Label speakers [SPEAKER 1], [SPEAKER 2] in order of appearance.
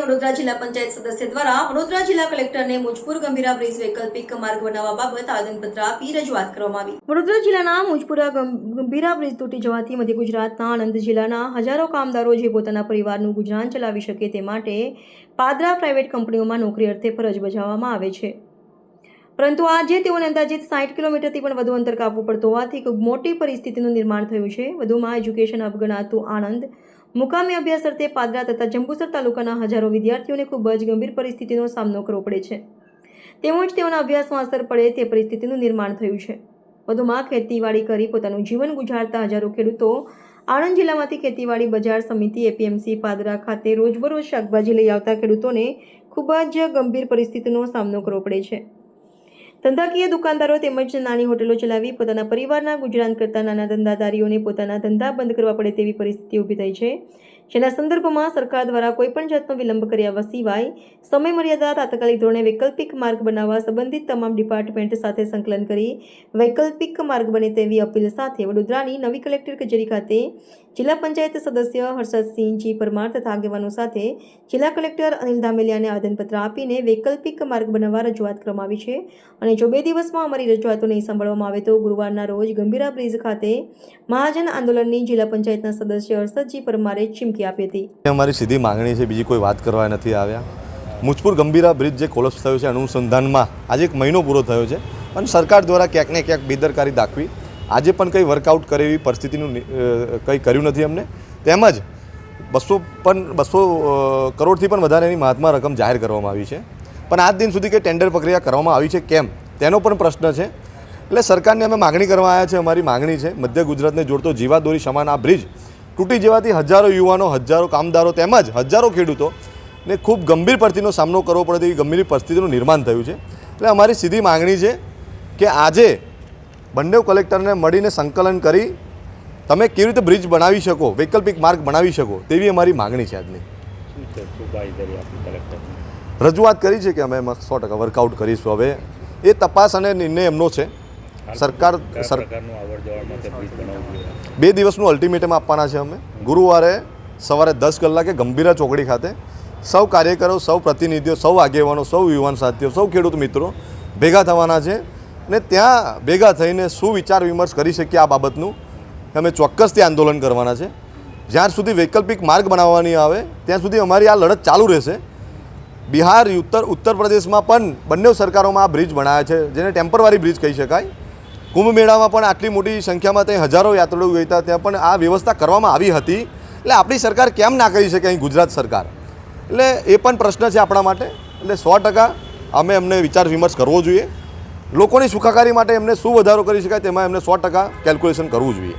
[SPEAKER 1] વડોદરા જિલ્લા પંચાયત સદસ્ય દ્વારા વડોદરા જિલ્લા કલેક્ટરને મુજપુર ગંભીરા બ્રિજ વૈકલ્પિક માર્ગ બનાવવા બાબત આવેદનપત્ર આપી રજૂઆત કરવામાં આવી। વડોદરા જિલ્લાના મુજપુરા ગંભીરા બ્રિજ તૂટી જવાથી મધ્ય ગુજરાતના આણંદ જિલ્લાના હજારો કામદારો જે પોતાના પરિવારનું ગુજરાન ચલાવી શકે તે માટે પાદરા પ્રાઇવેટ કંપનીઓમાં નોકરી અર્થે ફરજ બજાવવામાં આવે છે, પરંતુ આજે તેઓને અંદાજિત 60 કિલોમીટરથી પણ વધુ અંતર કાપવું પડતું હોવાથી ખૂબ મોટી પરિસ્થિતિનું નિર્માણ થયું છે। વધુમાં એજ્યુકેશન હબ ગણાતું આણંદ મુકામી અભ્યાસ અર્થે પાદરા તથા જંબુસર તાલુકાના હજારો વિદ્યાર્થીઓને ખૂબ જ ગંભીર પરિસ્થિતિનો સામનો કરવો પડે છે, તેમજ તેઓના અભ્યાસમાં અસર પડે તે પરિસ્થિતિનું નિર્માણ થયું છે। વધુમાં ખેતીવાડી કરી પોતાનું જીવન ગુજારતા હજારો ખેડૂતો આણંદ જિલ્લામાંથી ખેતીવાડી બજાર સમિતિ એપીએમસી પાદરા ખાતે રોજબરોજ શાકભાજી લઈ આવતા ખેડૂતોને ખૂબ જ ગંભીર પરિસ્થિતિનો સામનો કરવો પડે છે। ધંધાકીય દુકાનદારો તેમજ નાની હોટેલો ચલાવી પોતાના પરિવારના ગુજરાન કરતા નાના ધંધાદારીઓને પોતાના ધંધા બંધ કરવા પડે તેવી પરિસ્થિતિ ઊભી થઈ છે, જેના સંદર્ભમાં સરકાર દ્વારા કોઈપણ જાતનો વિલંબ કર્યા સિવાય સમય મર્યાદા તાત્કાલિક ધોરણે વૈકલ્પિક માર્ગ બનાવવા સંબંધિત તમામ ડિપાર્ટમેન્ટ સાથે સંકલન કરી વૈકલ્પિક માર્ગ બને તેવી અપીલ સાથે વડોદરાની નવી કલેક્ટર કચેરી ખાતે જિલ્લા પંચાયત સદસ્ય હર્ષદસિંહજી પરમાર તથા આગેવાનો સાથે જિલ્લા કલેક્ટર અનિલ ધામેલિયાને આવેદનપત્ર આપીને વૈકલ્પિક માર્ગ બનાવવા રજૂઆત કરવામાં આવી છે અને જો 2 દિવસમાં અમારી રજૂઆતો નહીં સાંભળવામાં આવે તો ગુરુવારના રોજ ગંભીરા બ્રિજ ખાતે મહાજન આંદોલનની જિલ્લા પંચાયતના સદસ્ય હર્ષદજી પરમારે ચીમકી આપી હતી।
[SPEAKER 2] અમારી સીધી માંગણી છે, બીજી કોઈ વાત કરવા નથી આવ્યા। મુજપુર ગંભીરા બ્રિજ જે કોલેપ્સ થયો છે અનુસંધાનમાં આજે 1 મહિનો પૂરો થયો છે, પણ સરકાર દ્વારા ક્યાંક ને ક્યાંક બેદરકારી દાખવી આજે પણ કંઈ વર્કઆઉટ કરે એવી પરિસ્થિતિનું કંઈ કર્યું નથી અમને। તેમજ 200 કરોડથી પણ વધારેની મહાત્મા રકમ જાહેર કરવામાં આવી છે, પણ આજ દિન સુધી કંઈ ટેન્ડર પ્રક્રિયા કરવામાં આવી છે કેમ તેનો પણ પ્રશ્ન છે। એટલે સરકારને અમે માગણી કરવા આવ્યા છે। અમારી માગણી છે મધ્ય ગુજરાતને જોડતો જીવાદોરી સમાન આ બ્રિજ તૂટી જવાથી હજારો યુવાનો, હજારો કામદારો તેમજ હજારો ખેડૂતોને ખૂબ ગંભીર પરિસ્થિતિનો સામનો કરવો પડે તેવી ગંભીર પરિસ્થિતિનું નિર્માણ થયું છે। એટલે અમારી સીધી માગણી છે કે આજે બંને કલેક્ટરને મળીને સંકલન કરી તમે કેવી રીતે બ્રિજ બનાવી શકો, વૈકલ્પિક માર્ગ બનાવી શકો તેવી અમારી માગણી છે। આજની રજૂઆત કરી છે કે અમે એમાં 100% વર્કઆઉટ કરીશું। હવે એ તપાસ અને નિર્ણય એમનો છે। સરકાર 2 દિવસનું અલ્ટિમેટમ આપવાના છે। અમે ગુરુવારે સવારે 10 કલાકે ગંભીરા ચોકડી ખાતે સૌ કાર્યકરો, સૌ પ્રતિનિધિઓ, સૌ આગેવાનો, સૌ યુવાન સાથીઓ, સૌ ખેડૂત મિત્રો ભેગા થવાના છે અને ત્યાં ભેગા થઈને શું વિચાર વિમર્શ કરી શકીએ આ બાબતનું અમે ચોક્કસથી આંદોલન કરવાના છે। જ્યાં સુધી વૈકલ્પિક માર્ગ બનાવવાની આવે ત્યાં સુધી અમારી આ લડત ચાલુ રહેશે। બિહાર, ઉત્તર પ્રદેશમાં પણ બંને સરકારોમાં આ બ્રિજ બનાવ્યા છે, જેને ટેમ્પરરી બ્રિજ કહી શકાય। કુંભ મેળામાં પણ આટલી મોટી સંખ્યામાં ત્યાં હજારો યાત્રાળુઓ ગઈ હતા, ત્યાં પણ આ વ્યવસ્થા કરવામાં આવી હતી। એટલે આપણી સરકાર કેમ ના કરી શકે અહીં ગુજરાત સરકાર? એટલે એ પણ પ્રશ્ન છે આપણા માટે। એટલે 100% અમે એમને વિચાર વિમર્શ કરવો જોઈએ। લોકોની સુખાકારી માટે એમને શું વધારો કરી શકાય તેમાં એમને 100% કેલ્ક્યુલેશન કરવું જોઈએ।